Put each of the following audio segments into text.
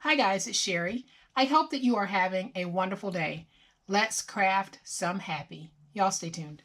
Hi guys, it's Sherry. I hope that you are having a wonderful day. Let's craft some happy. Y'all stay tuned.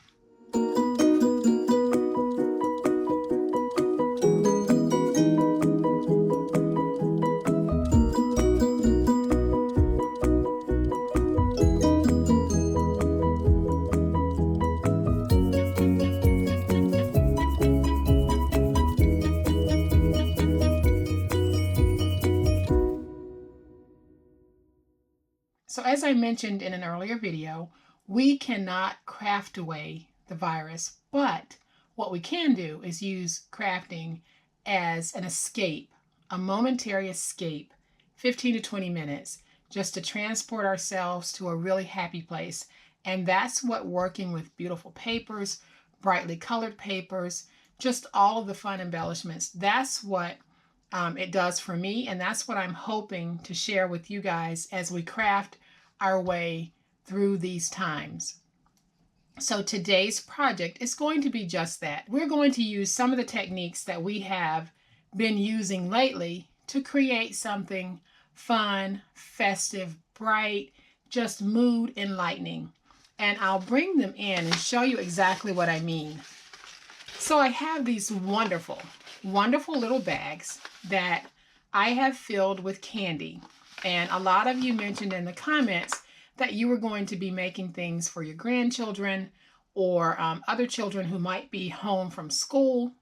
So as I mentioned in an earlier video, we cannot craft away the virus, but what we can do is use crafting as an escape, a momentary escape, 15 to 20 minutes, just to transport ourselves to a really happy place. And that's what working with beautiful papers, brightly colored papers, just all of the fun embellishments, that's what it does for me. And that's what I'm hoping to share with you guys as we craft our way through these times. So today's project is going to be just that. We're going to use some of the techniques that we have been using lately to create something fun, festive, bright, just mood enlightening. And I'll bring them in and show you exactly what I mean. So I have these wonderful, wonderful little bags that I have filled with candy. And a lot of you mentioned in the comments that you were going to be making things for your grandchildren or other children who might be home from school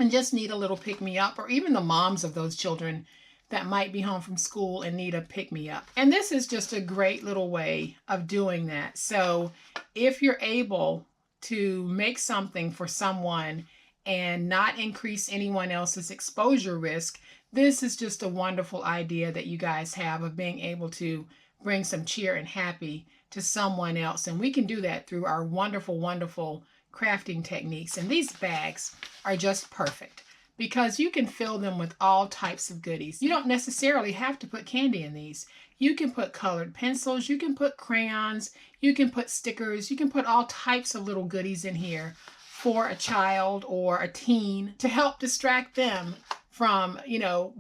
and just need a little pick-me-up, or even the moms of those children that might be home from school and need a pick-me-up. And this is just a great little way of doing that. So if you're able to make something for someone and not increase anyone else's exposure risk, this is just a wonderful idea that you guys have of being able to bring some cheer and happy to someone else. And we can do that through our wonderful, wonderful crafting techniques. And these bags are just perfect because you can fill them with all types of goodies. You don't necessarily have to put candy in these. You can put colored pencils, you can put crayons, you can put stickers, you can put all types of little goodies in here for a child or a teen to help distract them from,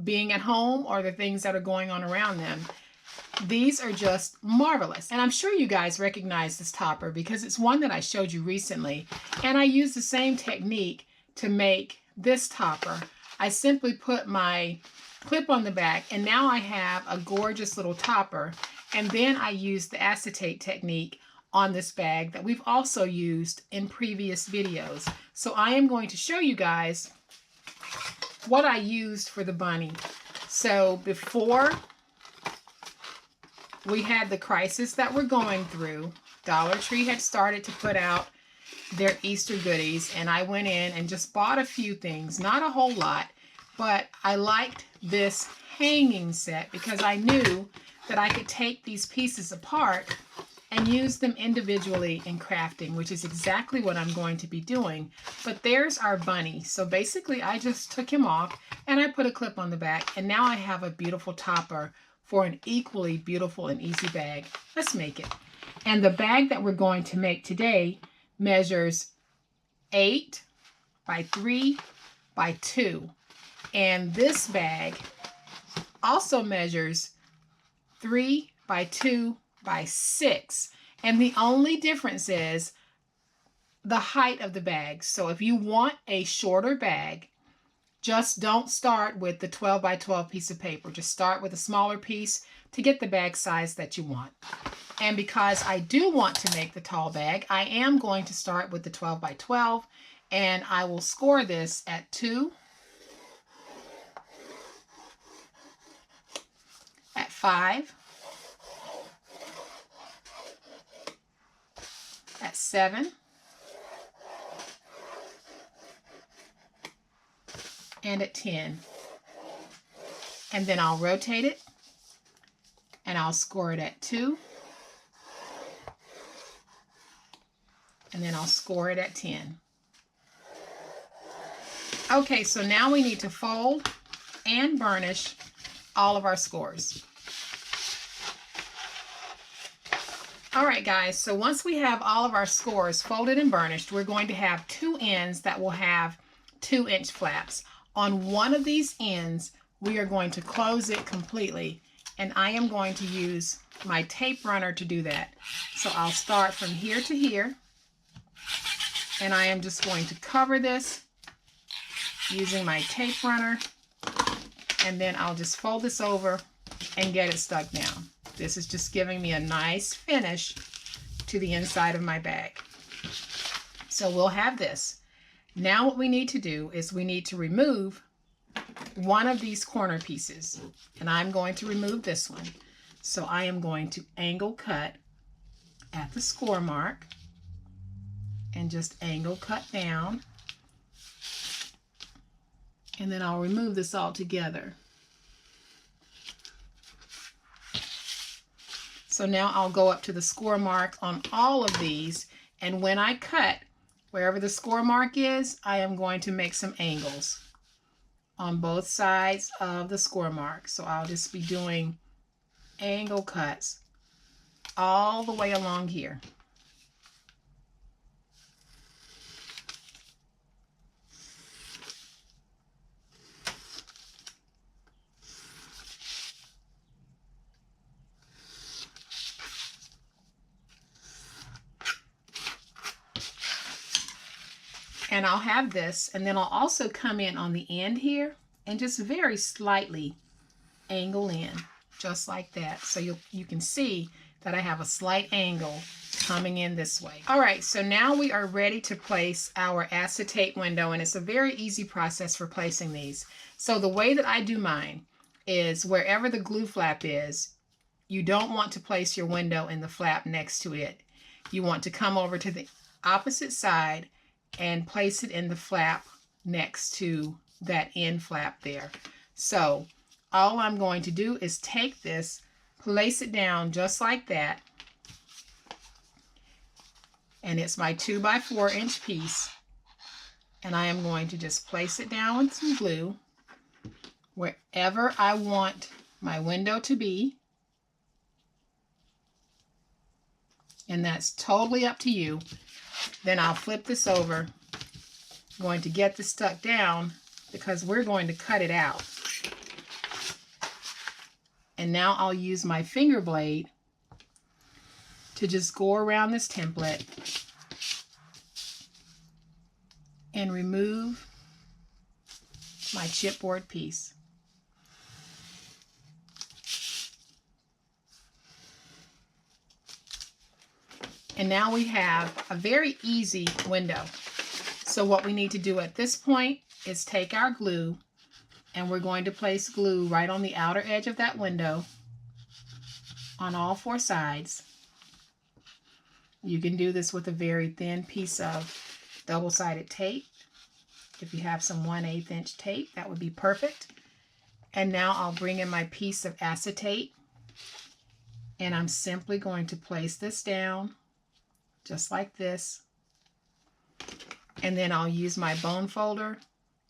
being at home or the things that are going on around them. These are just marvelous. And I'm sure you guys recognize this topper because it's one that I showed you recently. And I used the same technique to make this topper. I simply put my clip on the back and now I have a gorgeous little topper. And then I used the acetate technique on this bag that we've also used in previous videos. So I am going to show you guys what I used for the bunny. So before we had the crisis that we're going through, Dollar Tree had started to put out their Easter goodies, and I went in and just bought a few things, not a whole lot, but I liked this hanging set because I knew that I could take these pieces apart and use them individually in crafting, which is exactly what I'm going to be doing. But there's our bunny. So basically I just took him off and I put a clip on the back, and now I have a beautiful topper for an equally beautiful and easy bag. Let's make it. And the bag that we're going to make today measures 8 by 3 by 2. And this bag also measures 3 by 2 by 6. And the only difference is the height of the bag. So if you want a shorter bag, just don't start with the 12 by 12 piece of paper. Just start with a smaller piece to get the bag size that you want. And because I do want to make the tall bag, I am going to start with the 12 by 12, and I will score this at 2, at 5, at 7, and at 10. And then I'll rotate it and I'll score it at 2. And then I'll score it at 10. Okay, so now we need to fold and burnish all of our scores. All right, guys, so once we have all of our scores folded and burnished, we're going to have two ends that will have 2-inch flaps. On one of these ends, we are going to close it completely. And I am going to use my tape runner to do that. So I'll start from here to here. And I am just going to cover this using my tape runner. And then I'll just fold this over and get it stuck down. This is just giving me a nice finish to the inside of my bag. So we'll have this. Now what we need to do is we need to remove one of these corner pieces. And I'm going to remove this one. So I am going to angle cut at the score mark and just angle cut down. And then I'll remove this all together. So now I'll go up to the score mark on all of these, and when I cut, wherever the score mark is, I am going to make some angles on both sides of the score mark. So I'll just be doing angle cuts all the way along here. And I'll have this, and then I'll also come in on the end here and just very slightly angle in, just like that. So you can see that I have a slight angle coming in this way. All right, so now we are ready to place our acetate window, and it's a very easy process for placing these. So the way that I do mine is wherever the glue flap is, you don't want to place your window in the flap next to it. You want to come over to the opposite side and place it in the flap next to that end flap there. So all I'm going to do is take this, place it down just like that, and it's my 2x4 inch piece, and I am going to just place it down with some glue wherever I want my window to be, and that's totally up to you. Then I'll flip this over. I'm going to get this stuck down because we're going to cut it out. And now I'll use my finger blade to just go around this template and remove my chipboard piece. And now we have a very easy window. So what we need to do at this point is take our glue, and we're going to place glue right on the outer edge of that window on all four sides. You can do this with a very thin piece of double-sided tape. If you have some 1/8 inch tape, that would be perfect. And now I'll bring in my piece of acetate, and I'm simply going to place this down just like this. And then I'll use my bone folder,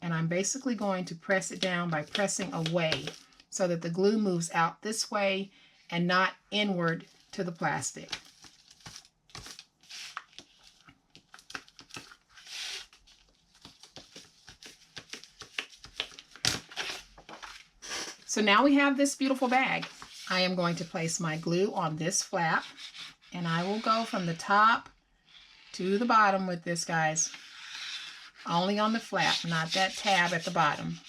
and I'm basically going to press it down by pressing away so that the glue moves out this way and not inward to the plastic. So now we have this beautiful bag. I am going to place my glue on this flap, and I will go from the top to the bottom with this, guys. Only on the flap, not that tab at the bottom.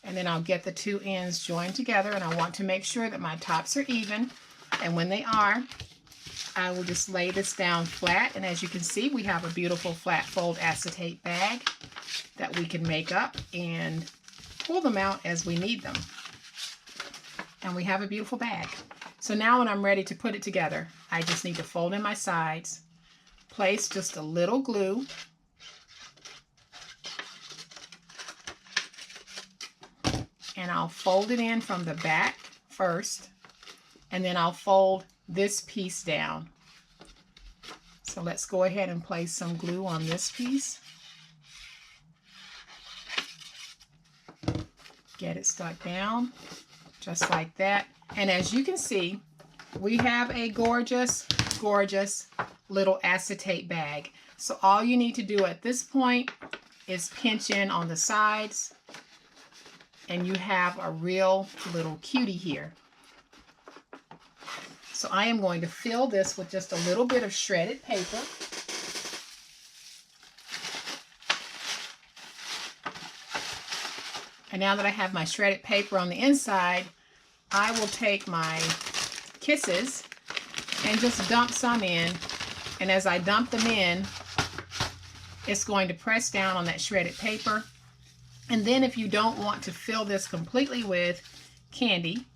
And then I'll get the two ends joined together, and I want to make sure that my tops are even. And when they are, I will just lay this down flat. And as you can see, we have a beautiful flat fold acetate bag that we can make up and pull them out as we need them. And we have a beautiful bag. So now when I'm ready to put it together, I just need to fold in my sides, place just a little glue, and I'll fold it in from the back first, and then I'll fold this piece down. So let's go ahead and place some glue on this piece. Get it stuck down just like that. And as you can see, we have a gorgeous, gorgeous little acetate bag. So all you need to do at this point is pinch in on the sides, and you have a real little cutie here. So I am going to fill this with just a little bit of shredded paper. And now that I have my shredded paper on the inside, I will take my kisses and just dump some in. And as I dump them in, it's going to press down on that shredded paper. And then if you don't want to fill this completely with candy,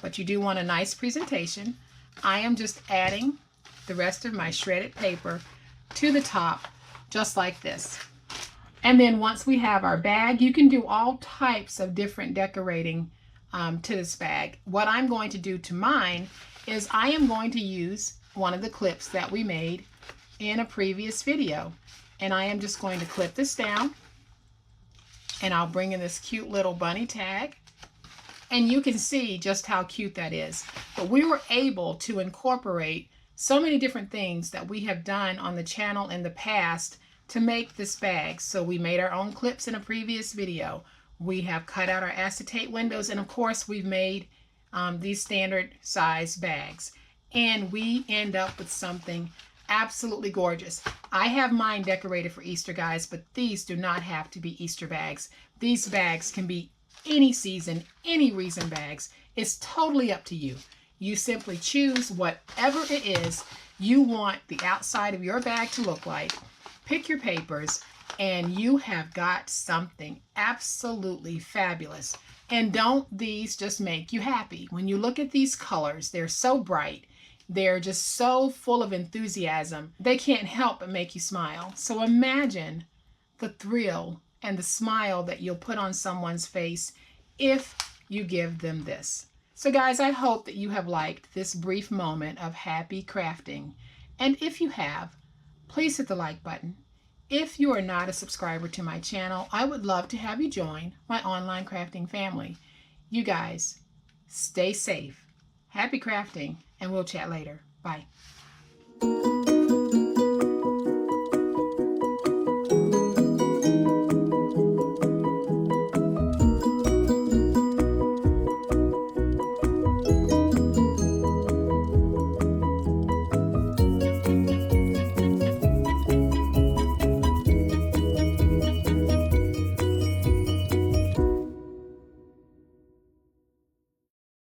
but you do want a nice presentation, I am just adding the rest of my shredded paper to the top, just like this. And then once we have our bag, you can do all types of different decorating to this bag. What I'm going to do to mine is I am going to use one of the clips that we made in a previous video. And I am just going to clip this down, and I'll bring in this cute little bunny tag. And you can see just how cute that is. But we were able to incorporate so many different things that we have done on the channel in the past to make this bag. So we made our own clips in a previous video. We have cut out our acetate windows, and of course we've made these standard size bags. And we end up with something absolutely gorgeous. I have mine decorated for Easter, guys, but these do not have to be Easter bags. These bags can be any season, any reason bags. It's totally up to you. You simply choose whatever it is you want the outside of your bag to look like. Pick your papers, and you have got something absolutely fabulous. And don't these just make you happy? When you look at these colors, they're so bright. They're just so full of enthusiasm. They can't help but make you smile. So imagine the thrill and the smile that you'll put on someone's face if you give them this. So guys, I hope that you have liked this brief moment of happy crafting. And if you have, please hit the like button. If you are not a subscriber to my channel, I would love to have you join my online crafting family. You guys, stay safe, happy crafting, and we'll chat later. Bye.